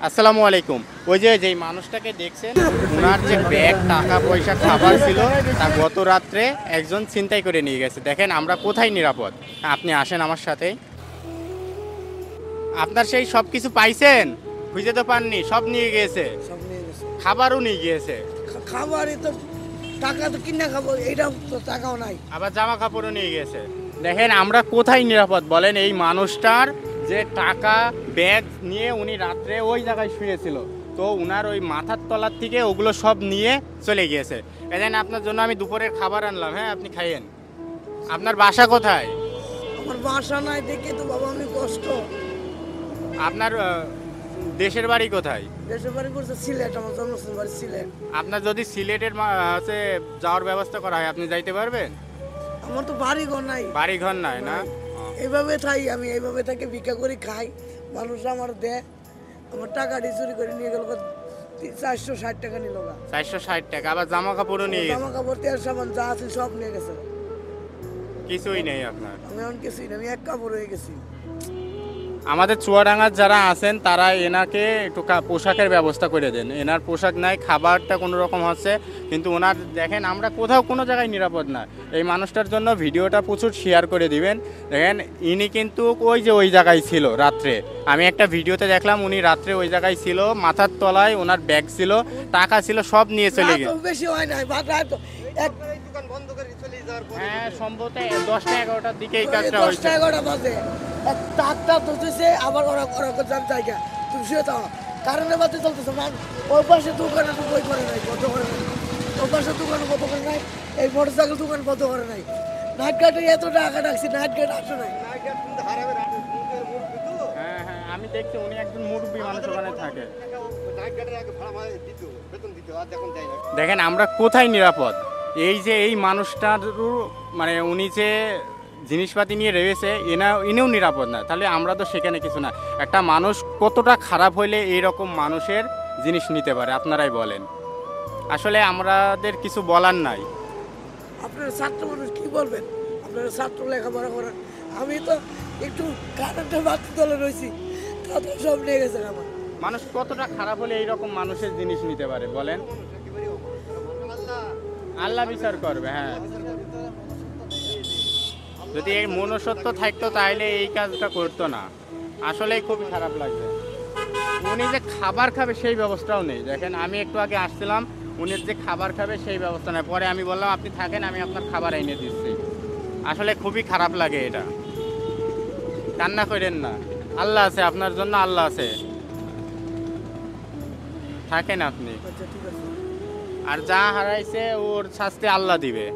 আসসালামু আলাইকুম। ওই যে যেই মানুষটাকে দেখছেন, ওনার যে ব্যাগ, টাকা পয়সা, খাবার ছিল তা গত রাত্রে একজন ছিনতাই করে নিয়ে গেছে। দেখেন আমরা কোথায় নিরাপদ। আপনি আসেন আমার সাথে। আপনার সেই সব কিছু পাইছেন? খুঁজে তো পাননি, সব নিয়ে গিয়েছে। সব নিয়ে গেছে। খাবারও নিয়ে গিয়েছে। খাবারই তো টাকা তো কিনে খাবো, এইটাও তো টাকাও নাই। আবার জামা কাপড়ও নিয়ে গেছে। দেখেন আমরা কোথায় নিরাপদ বলেন? এই মানুষটার যে টাকা ব্যাগ নিয়ে উনি রাত্রে ওই জায়গায় শুয়েছিল, তো উনার ওই মাথার তলার থেকে ওগুলো সব নিয়ে চলে গিয়েছে। এখানে আপনার জন্য আমি দুপুরের খাবার আনলাম, হ্যাঁ আপনি খাইয়েন। আপনার বাসা কোথায়? আমার বাসা নাই দেখে তো বাবা আমি কষ্ট। আপনার দেশের বাড়ি কোথায়? দেশের বাড়ি করছে সিলেট, আমার জন্মস্থান বাড়ি সিলেট। আপনার যদি সিলেটের হচ্ছে যাওয়ার ব্যবস্থা করা হয়, আপনি যাইতে পারবেন? আমার তো বাড়ি ঘর নাই, বাড়ি ঘর নাই না? এইভাবে থাই আমি, এইভাবে থেকে ভিক্ষা করে খাই। মানুষ আমার দেয়, আমার টাকাটি চুরি করে নিয়ে গেল 460 টাকা নিল। 460 টাকা। আবার জামা কাপড়ও নিয়ে গেছে। জামা কাপড় তেল সাবান যা আছে সব নিয়ে গেছে। কিছুই নেই আপনার। আমি এমন কিছুই না, আমি এক কাপড় হয়ে গেছি। আমাদের চুয়াডাঙ্গার যারা আছেন তারা এনাকে একটু পোশাকের ব্যবস্থা করে দেন। এনার পোশাক নাই, খাবারটা কোনো রকম হচ্ছে, কিন্তু ওনার দেখেন আমরা কোথাও কোনো জায়গায় নিরাপদ না। এই মানুষটার জন্য ভিডিওটা প্রচুর শেয়ার করে দিবেন। দেখেন ইনি কিন্তু ওই জায়গায় ছিল রাত্রে। আমি একটা ভিডিওতে দেখলাম উনি রাত্রে ওই জায়গায় ছিল, মাথার তলায় ওনার ব্যাগ ছিল, টাকা ছিল, সব নিয়ে চলে গেছে। বেশি হয় নাই, হ্যাঁ সম্ভবত 10টা 11টার দিকে এই কাজটা 10টা হয়েছে। 11টা বাজে তারটা তুলতেছে, আবার ওরা যার জায়গা তুমি শুয়ে থাও, কারণে বাতি চলতেছে। ওই পাশে দোকানে তো বই করে নাই, বন্ধ করে নাই। ওই পাশে দোকানে বন্ধ করে নাই, এই মোটর সাইকেল দোকান বন্ধ করে নাই। নাইট গার্ডে এত টাকা ডাকছি, নাইট গার্ড আসে নাই। হ্যাঁ হ্যাঁ আমি দেখছি উনি একজন মুরব্বী মানুষ ওখানে থাকে। দেখেন আমরা কোথায় নিরাপদ? এই যে এই মানুষটার মানে উনি যে জিনিসপাতি নিয়ে রয়েছে ইনিও নিরাপদ না, তাহলে আমরা তো সেখানে কিছু না। একটা মানুষ কতটা খারাপ হইলে এইরকম মানুষের জিনিস নিতে পারে আপনারাই বলেন। আসলে আমাদের কিছু বলার নাই। আপনারা ছাত্র মানুষ কি বলবেন? আপনারা ছাত্র লেখাপড়া করেন, আমি তো একটু কারেন্টের বাতি তলে রয়েছি, তাদের সব নিয়ে গেছে আমার। মানুষ কতটা খারাপ হলে এইরকম মানুষের জিনিস নিতে পারে বলেন? আল্লাহ বিচার করবে। হ্যাঁ যদি এই মনুষ্যত্ব থাকতো তাহলে এই কাজটা করতো না। আসলে খুবই খারাপ লাগছে। উনি যে খাবার খাবে সেই ব্যবস্থাও নেই। দেখেন আমি একটু আগে আসছিলাম, উনি যে খাবার খাবে সেই ব্যবস্থা নেই। পরে আমি বললাম আপনি থাকেন, আমি আপনার খাবার এনে দিচ্ছি। আসলে খুবই খারাপ লাগে এটা। কান্না করেন না, আল্লাহ আছে আপনার জন্য, আল্লাহ আছে, থাকেন আপনি। আচ্ছা ঠিক আছে। আর যা হারাইছে ওর শাস্তি আল্লাহ দিবে।